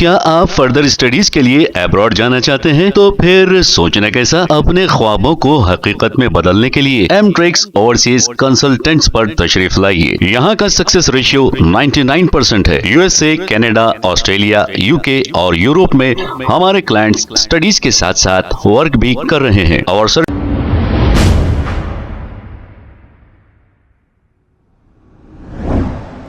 क्या आप further studies के लिए अब्रॉड जाना चाहते हैं? तो फिर सोचना कैसा, अपने ख्वाबों को हकीकत में बदलने के लिए एमट्रिक्स ओवरसीज कंसल्टेंट्स पर तशरीफ लाइए। यहाँ का सक्सेस रेशियो 99% है। यूएसए, कनाडा, ऑस्ट्रेलिया, यूके और यूरोप में हमारे क्लाइंट्स स्टडीज के साथ साथ वर्क भी कर रहे हैं और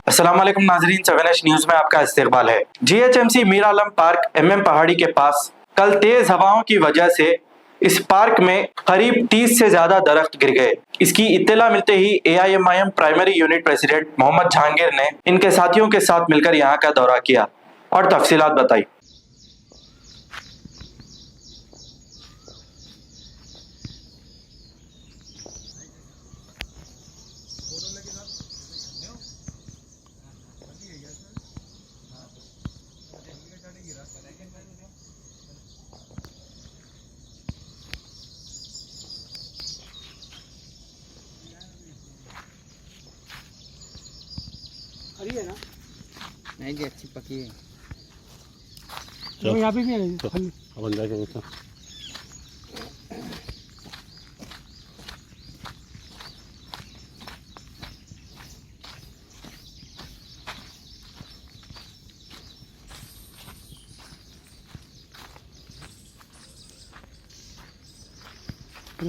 अस्सलाम वालेकुम नाजरीन, 7H न्यूज में आपका इस्तकबाल है। GHMC Mir Alam park MM पहाड़ी के पास कल तेज हवाओं की वजह से इस पार्क में करीब 30 से ज्यादा दरख्त गिर गए। इसकी इत्तला मिलते ही AIMIM primary unit president Mohammed Jahangir ने इनके साथियों के साथ मिलकर यहाँ का दौरा किया और तफसीलात बताई। हरी है ना? नहीं जी, अच्छी पकी है। तो यहाँ पे भी है तो अपन जाके देखो।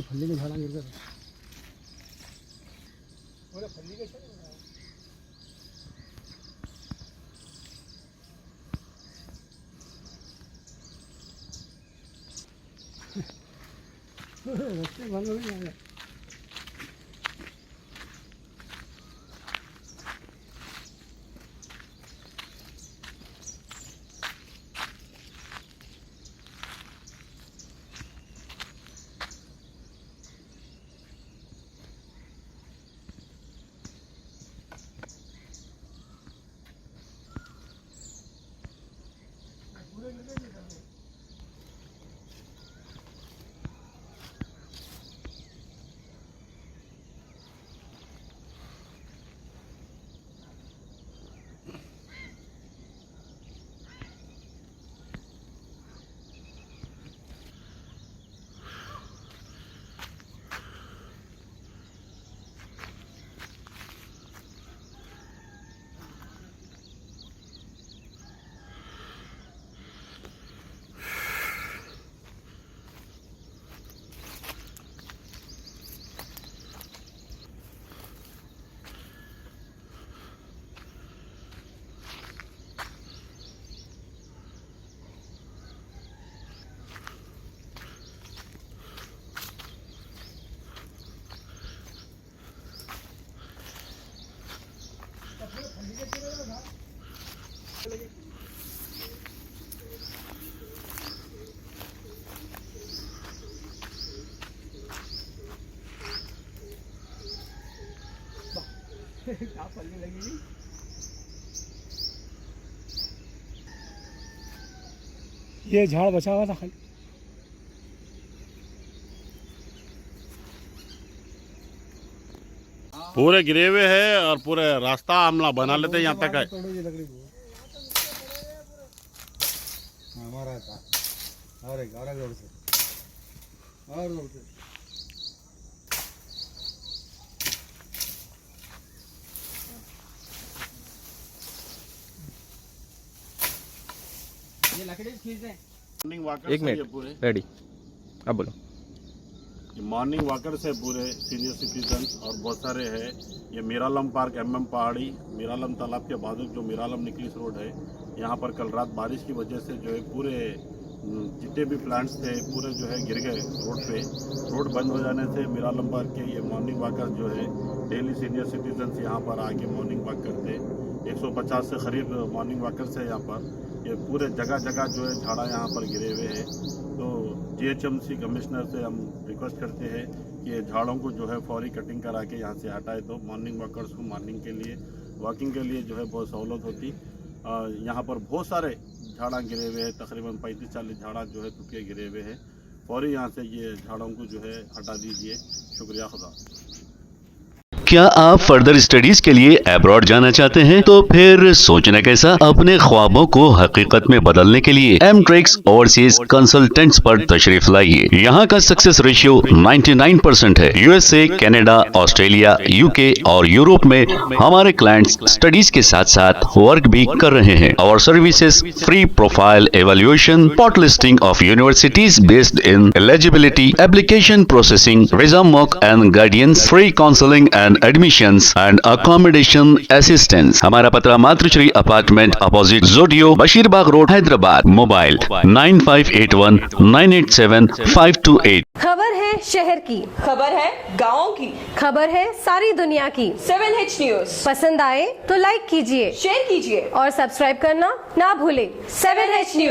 फल्ली के झाड़ा गिर गए। फल्ली के रस्ते बंद हो गए। क्या फलने लगी? ये झाड़ बचा हुआ था खाली। पूरे गिरे हुए है और पूरे रास्ता हमला बना लेते हैं यहाँ तक है। हमारा था और जोर से और जोर से ये लकड़ी खींच दें। मॉर्निंग वॉकर एक मिनट पूरे रेडी, अब बोलो। मॉर्निंग वॉकर से पूरे सीनियर सिटीजन और बहुत सारे हैं। ये मीरालम पार्क एमएम पहाड़ी मीरालम तालाब के बाजू जो मीरालम निकलिस रोड है, यहाँ पर कल रात बारिश की वजह से जो है पूरे जितने भी प्लांट्स थे पूरे जो है गिर गए रोड पे। रोड बंद हो जाने से मीरालम पार्क के ये मॉर्निंग वॉकर जो है डेली सीनियर सिटीजन्स यहाँ पर आके मॉर्निंग वॉक करते। 150 से करीब मॉर्निंग वॉकर्स है यहाँ पर। ये पूरे जगह जगह जो है झाड़ा यहाँ पर गिरे हुए हैं। तो जीएचएमसी कमिश्नर से हम रिक्वेस्ट करते हैं कि ये झाड़ों को जो है फौरी कटिंग करा के यहाँ से हटाए, तो मॉर्निंग वॉकर्स को मॉर्निंग के लिए वॉकिंग के लिए जो है बहुत सहूलत होती। यहाँ पर बहुत सारे झाड़ा गिरे हुए हैं, तकरीबन 35-40 झाड़ा जो है टूट के गिरे हुए हैं। फौरी यहाँ से ये झाड़ों को जो है हटा दीजिए। शुक्रिया खुदा। क्या आप फर्दर स्टडीज के लिए अब्रॉड जाना चाहते हैं? तो फिर सोचना कैसा? अपने ख्वाबों को हकीकत में बदलने के लिए एमट्रिक्स ओवरसीज कंसल्टेंट्स पर तशरीफ लाइए। यहाँ का सक्सेस रेशियो 99% है। यूएसए, कनाडा, ऑस्ट्रेलिया, यूके और यूरोप में हमारे क्लाइंट्स स्टडीज के साथ साथ वर्क भी कर रहे हैं। और services free profile evaluation, spot listing of universities based in eligibility, application processing, visa mock and guidance, free counselling and admissions and accommodation assistance. हमारा पता मातृश्री अपार्टमेंट अपोजिट जोडियो, बशीरबाग रोड, हैदराबाद। मोबाइल 9581987528। खबर है शहर की, खबर है गाँव की, खबर है सारी दुनिया की। 7H न्यूज पसंद आए तो लाइक कीजिए, शेयर कीजिए और सब्सक्राइब करना ना भूलें। 7H news.